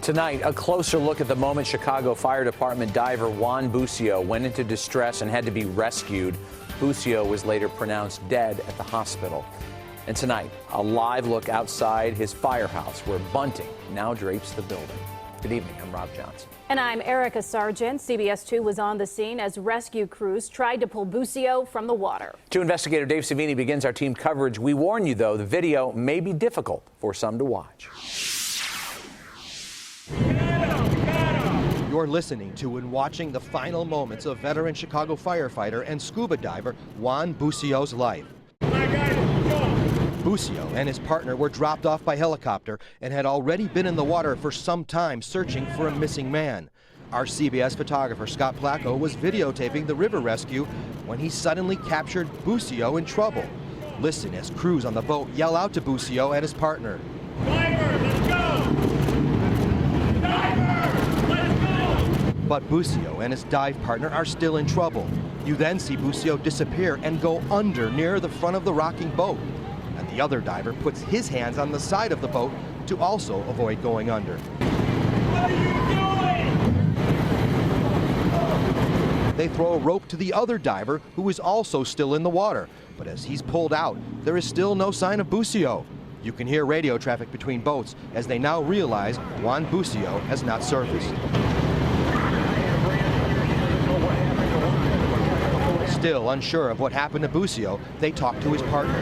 Tonight, a closer look at the moment Chicago Fire Department diver Juan Bucio went into distress and had to be rescued. Bucio was later pronounced dead at the hospital. And tonight, a live look outside his firehouse where bunting now drapes the building. Good evening, I'm Rob Johnson. And I'm Erica Sargent. CBS 2 was on the scene as rescue crews tried to pull Bucio from the water. 2 investigator Dave Savini begins our team coverage. We warn you, though, the video may be difficult for some to watch. You're listening to and watching the final moments of veteran Chicago firefighter and scuba diver Juan Bucio's life. Bucio and his partner were dropped off by helicopter and had already been in the water for some time searching for a missing man. Our CBS photographer Scott Placco was videotaping the river rescue when he suddenly captured Bucio in trouble. Listen as crews on the boat yell out to Bucio and his partner. "Diver, let's go! Diver, let's go!" But Bucio and his dive partner are still in trouble. You then see Bucio disappear and go under near the front of the rocking boat. And the other diver puts his hands on the side of the boat to also avoid going under. What are you doing? They throw a rope to the other diver, who is also still in the water. But as he's pulled out, there is still no sign of Bucio. You can hear radio traffic between boats as they now realize Juan Bucio has not surfaced. Still unsure of what happened to Bucio, they talk to his partner.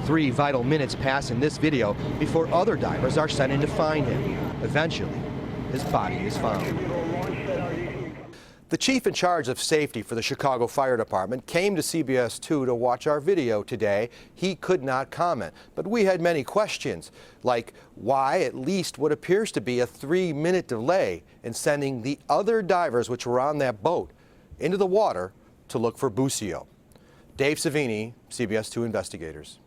3 vital minutes pass in this video before other divers are sent in to find him. Eventually, his body is found. The chief in charge of safety for the Chicago Fire Department came to CBS 2 to watch our video today. He could not comment, but we had many questions, like why at least what appears to be a 3-minute delay in sending the other divers which were on that boat into the water to look for Bucio. Dave Savini, CBS 2 Investigators.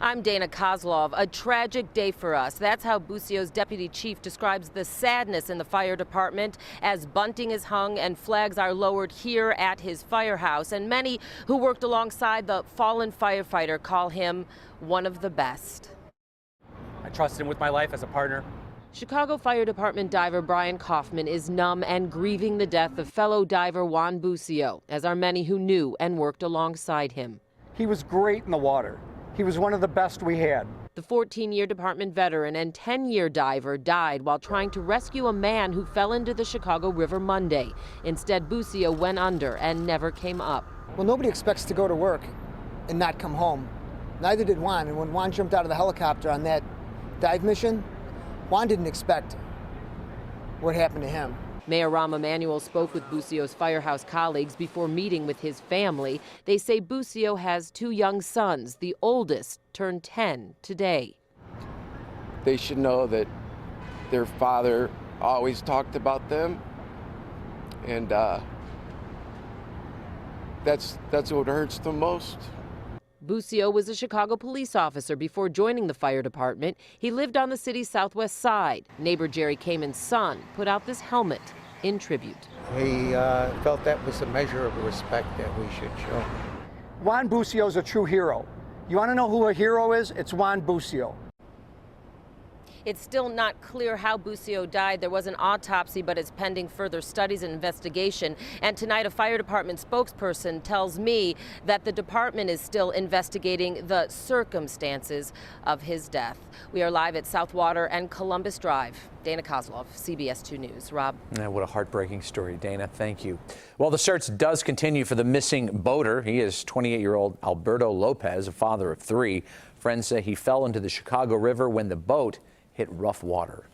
I'm Dana Kozlov. A tragic day for us. That's how Bucio's deputy chief describes the sadness in the fire department as bunting is hung and flags are lowered here at his firehouse. And many who worked alongside the fallen firefighter call him one of the best. I trust him with my life as a partner. Chicago Fire Department diver Brian Kaufman is numb and grieving the death of fellow diver Juan Bucio, as are many who knew and worked alongside him. He was great in the water. He was one of the best we had. The 14-year department veteran and 10-year diver died while trying to rescue a man who fell into the Chicago River Monday. Instead, Bucio went under and never came up. Well, nobody expects to go to work and not come home. Neither did Juan. And when Juan jumped out of the helicopter on that dive mission, Juan didn't expect what happened to him. Mayor Rahm Emanuel spoke with Bucio's firehouse colleagues before meeting with his family. They say Bucio has 2 young sons. The oldest turned 10 today. They should know that their father always talked about them, and that's what hurts the most. Bucio was a Chicago police officer before joining the fire department. He lived on the city's southwest side. Neighbor Jerry Kamen's son put out this helmet in tribute. He felt that was a measure of respect that we should show. Juan Bucio is a true hero. You want to know who a hero is? It's Juan Bucio. It's still not clear how Bucio died. There was an autopsy, but it's pending further studies and investigation. And tonight, a fire department spokesperson tells me that the department is still investigating the circumstances of his death. We are live at Southwater and Columbus Drive. Dana Kozlov, CBS 2 News. Rob. What a heartbreaking story, Dana. Thank you. Well, the search does continue for the missing boater. He is 28-year-old Alberto Lopez, a father of 3. Friends say he fell into the Chicago River when the boat hit rough water.